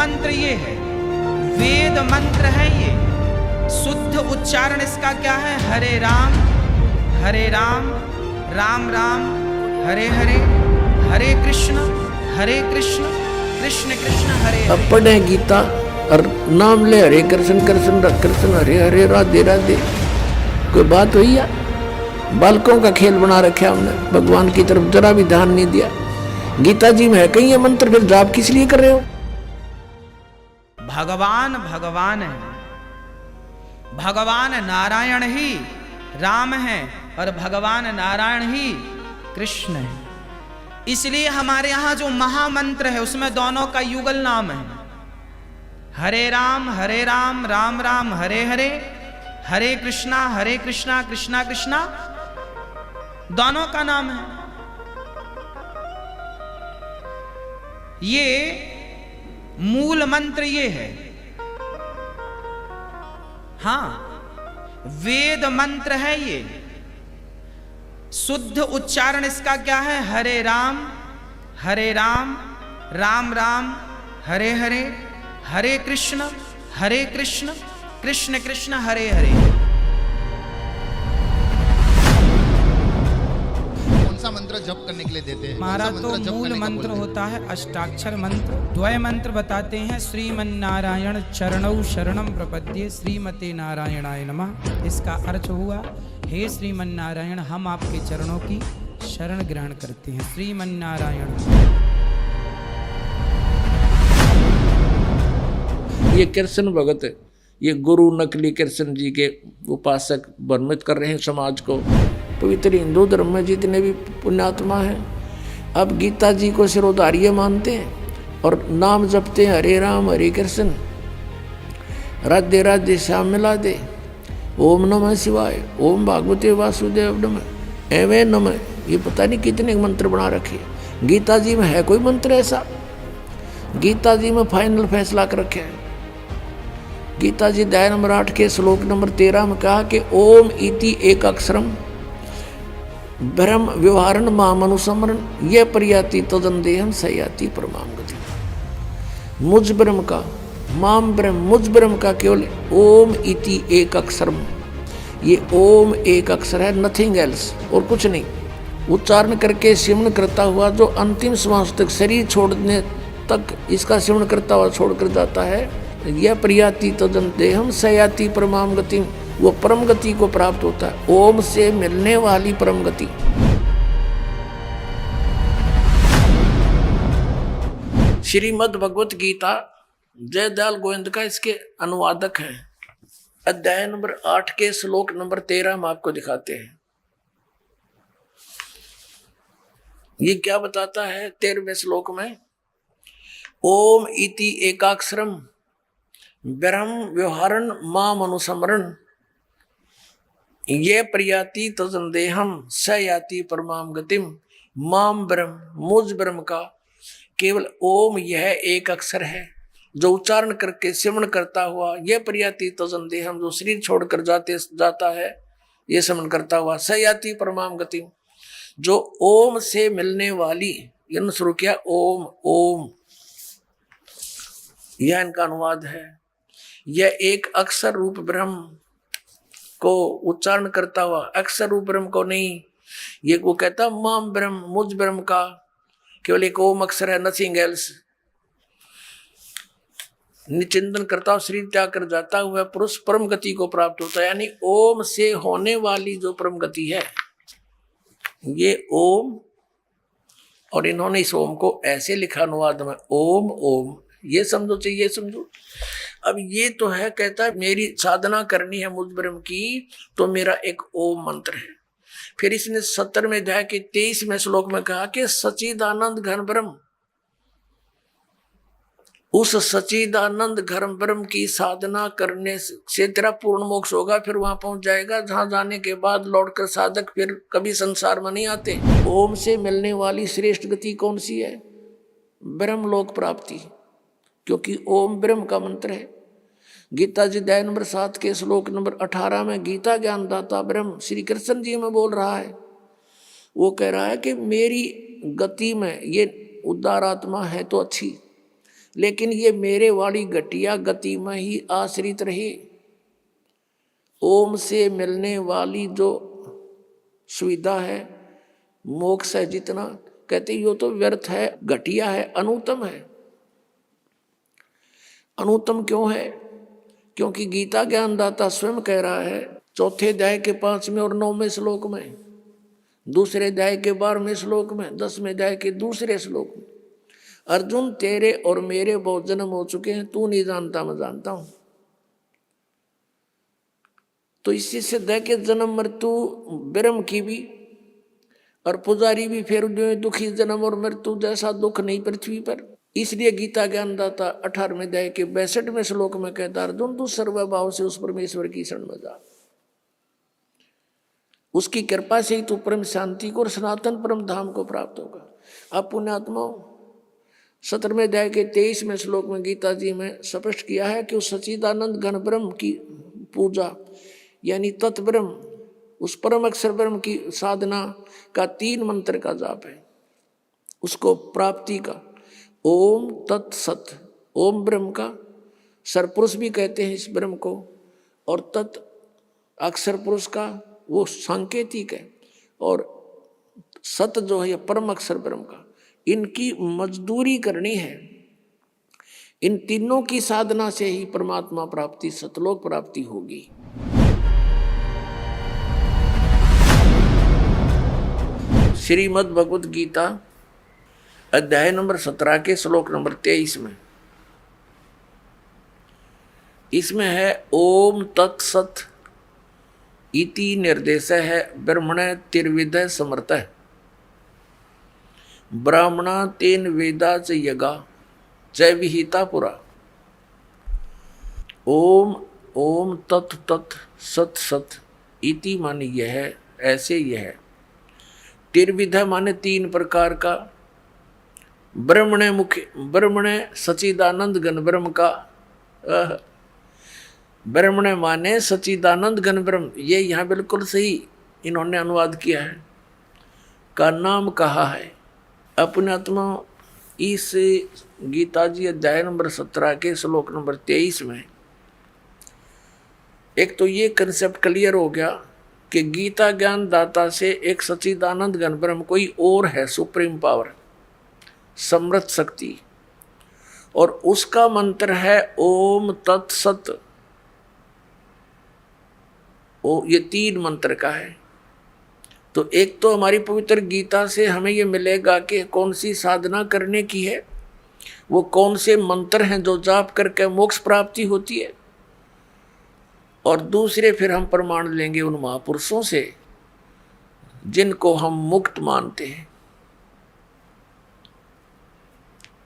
मंत्र ये है, वेद मंत्र है ये। शुद्ध उच्चारण इसका क्या है? हरे राम राम राम हरे हरे, हरे कृष्ण कृष्ण कृष्ण हरे हरे। अब पढ़े गीता और नाम ले हरे कृष्ण कृष्ण कृष्ण हरे हरे राधे राधे। कोई बात हुई या? बालकों का खेल बना रखा हमने, भगवान की तरफ जरा भी ध्यान नहीं दिया। गीता जी में है कहीं ये मंत्र, फिर जाप किस लिए कर रहे हो? भगवान भगवान है, भगवान नारायण ही राम है और भगवान नारायण ही कृष्ण है। इसलिए हमारे यहां जो महामंत्र है उसमें दोनों का युगल नाम है, हरे राम राम राम हरे हरे, हरे कृष्णा कृष्णा कृष्णा दोनों का नाम है। ये मूल मंत्र ये है। हां, वेद मंत्र है ये। शुद्ध उच्चारण इसका क्या है? हरे राम राम राम हरे हरे, हरे कृष्ण कृष्ण कृष्ण हरे हरे। कौन सा मंत्र जप करने के लिए देते हैं? हमारा तो मूल मंत्र होता है अष्टाक्षर मंत्र। द्वय मंत्र बताते हैं, श्रीमन्नारायण चरणौ शरणम प्रपद्ये श्रीमते नारायणाय नमः। इसका अर्थ हुआ, हे श्रीमन्नारायण हम आपके चरणों की शरण ग्रहण करते हैं। श्रीमन्नारायण। ये कृष्ण भगत, ये गुरु नकली कृष्ण जी के उपासक भ्रमित कर रहे हैं समाज को। पवित्र हिंदू धर्म में जितने भी पुण्यात्मा हैं अब गीता जी को सिरोधार्य मानते हैं और नाम जपते हैं, हरे राम हरे कृष्ण राधे राधे श्याम मिला दे, ओम नमः शिवाय, ओम भागवते वासुदेव नमः, एवं नमः। ये पता नहीं कितने मंत्र बना रखे। गीता जी में है कोई मंत्र ऐसा? गीता जी में फाइनल फैसला कर रखे है। गीता जी अध्याय नंबर 8 के श्लोक नंबर 13 में कहा कि ओम इति एक अक्षरम ब्रह्म व्यवहारण माम अनुसमरण ये प्रयाति तदन देहम सयाति परमाम गति। मुझ ब्रह्म का, माम ब्रह्म, मुझ ब्रह्म का केवल ओम इति एक अक्षरम, ये ओम एक अक्षर है, नथिंग एल्स, और कुछ नहीं। उच्चारण करके सिमरण करता हुआ जो अंतिम श्वास तक, शरीर छोड़ने तक इसका सिमरण करता हुआ छोड़कर जाता है, यह प्रयाति तदन देहम सयाति परमाम गति, वो परम गति को प्राप्त होता है। ओम से मिलने वाली परम गति। श्रीमद् भगवत गीता जयदयाल गोविंद का इसके अनुवादक है। अध्याय नंबर 8 के श्लोक नंबर 13 हम आपको दिखाते हैं। ये क्या बताता है 13वें श्लोक में? ओम इति एकाक्षरम ब्रह्म व्यवहारण माम अनुसमरण ये प्रयाति तजंदेहम स याति परमाम गतिम। माम ब्रह्म, मुझ ब्रह्म का केवल ओम यह एक अक्षर है जो उच्चारण करके सिमरण करता हुआ यह प्रयाति तजंदेहम जो शरीर छोड़कर जाता है, ये सिमरण करता हुआ स याति परमाम गतिम, जो ओम से मिलने वाली, ये शुरू किया ओम ओम, यह इनका अनुवाद है। यह एक अक्षर रूप ब्रह्म को उच्चारण करता हुआ, अक्षर रूप ब्रह्म को नहीं। ये वो कहता माम ब्रह्म, मुझ ब्रह्म का केवल एक ओम अक्षर है, नथिंग एल्स। निचिंतन करता हुआ शरीर त्याग कर जाता हुआ पुरुष परम गति को प्राप्त होता है। यानी ओम से होने वाली जो परम गति है, ये ओम, और इन्होंने इस ओम को ऐसे लिखा अनुवाद में, ओम ओम, ये समझो चाहिए, समझो। अब ये तो है, कहता है मेरी साधना करनी है मुझ ब्रह्म की, तो मेरा एक ओम मंत्र है। फिर इसने 17वें अध्याय के 23वें श्लोक में कहा कि सच्चिदानंद घन ब्रह्म, उस सच्चिदानंद घन ब्रह्म की साधना करने से तेरा पूर्ण मोक्ष होगा। फिर वहां पहुंच जाएगा जहां जाने के बाद लौटकर साधक फिर कभी संसार में नहीं आते। ओम से मिलने वाली श्रेष्ठ गति कौन सी है? ब्रह्म लोक प्राप्ति, क्योंकि ओम ब्रह्म का मंत्र है। गीता जी अध्याय नंबर 7 के श्लोक नंबर 18 में गीता ज्ञानदाता ब्रह्म श्री कृष्ण जी में बोल रहा है। वो कह रहा है कि मेरी गति में ये उदार आत्मा है तो अच्छी, लेकिन ये मेरे वाली घटिया गति में ही आश्रित रहे। ओम से मिलने वाली जो सुविधा है, मोक्ष है जितना, कहते यो तो व्यर्थ है, घटिया है, अनुत्तम है। अनुत्तम क्यों है? क्योंकि गीता ज्ञानदाता स्वयं कह रहा है चौथे अध्याय के 5वें और 9वें श्लोक में, दूसरे अध्याय के 12वें श्लोक में, 10वें अध्याय के दूसरे श्लोक में, अर्जुन तेरे और मेरे बहुत जन्म हो चुके हैं, तू नहीं जानता मैं जानता हूं। तो इसी से दे के जन्म मृत्यु ब्रह्म की भी और पुजारी भी फिर जो दुखी जन्म और मृत्यु जैसा दुख नहीं पृथ्वी पर। इसलिए गीता ज्ञानदाता 18वें अध्याय के 62वें श्लोक में कहता अर्जुन तू सर्वभाव से उस परमेश्वर की शरण में जा, उसकी कृपा से ही तू परम शांति को और सनातन परम धाम को प्राप्त होगा। अब पुण्यात्माओं 17वें अध्याय के 23वें श्लोक में गीता जी में स्पष्ट किया है कि उस सच्चिदानंद घन ब्रह्म की पूजा यानी तत्ब्रह्म, उस परम अक्षर ब्रह्म की साधना का 3 मंत्र का जाप है, उसको प्राप्ति का। ओम तत्सत, ओम ब्रह्म का सरपुरुष भी कहते हैं इस ब्रह्म को, और तत् अक्षर पुरुष का वो सांकेतिक है, और सत जो है परम अक्षर ब्रह्म का। इनकी मजदूरी करनी है। इन तीनों की साधना से ही परमात्मा प्राप्ति, सतलोक प्राप्ति होगी। श्रीमद् भगवद गीता अध्याय नंबर 17 के श्लोक नंबर 23 में, इसमें है ओम तत्सत इति निर्देश है ब्रह्मण तिर्विद समर्थ ब्राह्मणा तेन वेदा च यगा च विहिता पुरा। ओम ओम तत् तत् सत सत इति माने यह है, ऐसे यह है। तिर्विध माने 3 प्रकार का, ब्रह्मण मुख्य, ब्रह्मण सच्चिदानंद घन ब्रह्म का, ब्रह्मण माने सच्चिदानंद घन ब्रह्म, ये यहाँ बिल्कुल सही इन्होंने अनुवाद किया है, का नाम कहा है। अपने आत्मा इस गीता जी अध्याय नंबर 17 के श्लोक नंबर 23 में एक तो ये कंसेप्ट क्लियर हो गया कि गीता ज्ञान दाता से एक सच्चिदानंद घन ब्रह्म कोई और है, सुप्रीम पावर, समृद्ध शक्ति, और उसका मंत्र है ओम तत्सत। ये 3 मंत्र का है। तो एक तो हमारी पवित्र गीता से हमें ये मिलेगा कि कौन सी साधना करने की है, वो कौन से मंत्र हैं जो जाप करके मोक्ष प्राप्ति होती है, और दूसरे फिर हम प्रमाण लेंगे उन महापुरुषों से जिनको हम मुक्त मानते हैं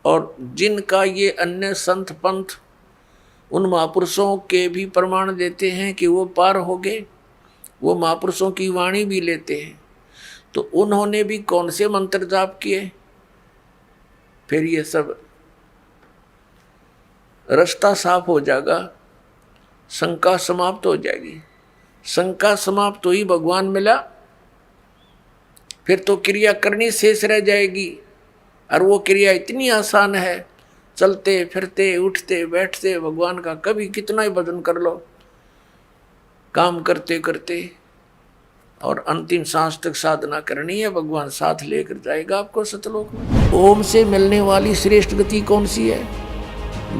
और जिनका ये अन्य संत पंथ उन महापुरुषों के भी प्रमाण देते हैं कि वो पार हो गए, वो महापुरुषों की वाणी भी लेते हैं। तो उन्होंने भी कौन से मंत्र जाप किए, फिर ये सब रास्ता साफ हो जाएगा, शंका समाप्त हो जाएगी। शंका समाप्त हुई, भगवान मिला, फिर तो क्रिया करनी शेष रह जाएगी। और वो क्रिया इतनी आसान है, चलते फिरते उठते बैठते भगवान का कभी कितना ही भजन कर लो, काम करते करते, और अंतिम सांस तक साधना करनी है, भगवान साथ लेकर जाएगा आपको सतलोक में। ओम से मिलने वाली श्रेष्ठ गति कौन सी है?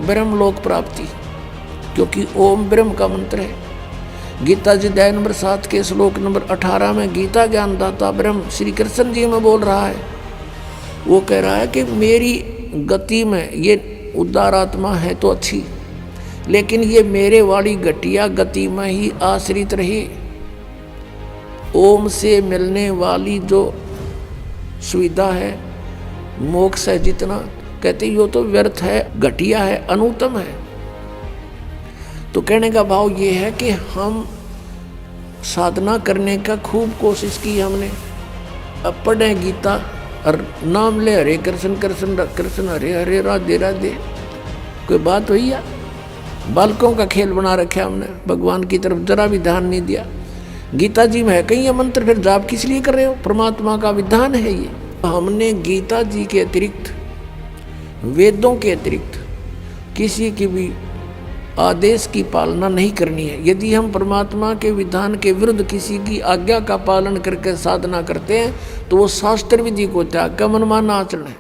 ब्रह्मलोक प्राप्ति, क्योंकि ओम ब्रह्म का मंत्र है। गीता जी अध्याय नंबर 7 के श्लोक नंबर 18 में गीता ज्ञानदाता ब्रह्म श्री कृष्ण जी में बोल रहा है, वो कह रहा है कि मेरी गति में ये उदार आत्मा है तो अच्छी, लेकिन ये मेरे वाली घटिया गति में ही आश्रित रहे। ओम से मिलने वाली जो सुविधा है, मोक्ष है जितना, कहते यो तो व्यर्थ है, घटिया है, अनुत्तम है। तो कहने का भाव ये है कि हम साधना करने का खूब कोशिश की हमने, अब पढ़े गीता और नाम ले हरे कृष्ण कृष्ण कृष्ण हरे हरे राधे राधे, कोई बात हुई या? बालकों का खेल बना रखा हमने, भगवान की तरफ जरा भी ध्यान नहीं दिया। गीता जी में है कहीं ये मंत्र, फिर जाप किस लिए कर रहे हो? परमात्मा का विधान है ये। हमने गीता जी के अतिरिक्त, वेदों के अतिरिक्त किसी की भी आदेश की पालना नहीं करनी है। यदि हम परमात्मा के विधान के विरुद्ध किसी की आज्ञा का पालन करके साधना करते हैं तो वो शास्त्र विधि को त्याग कर मनमाना आचरण है।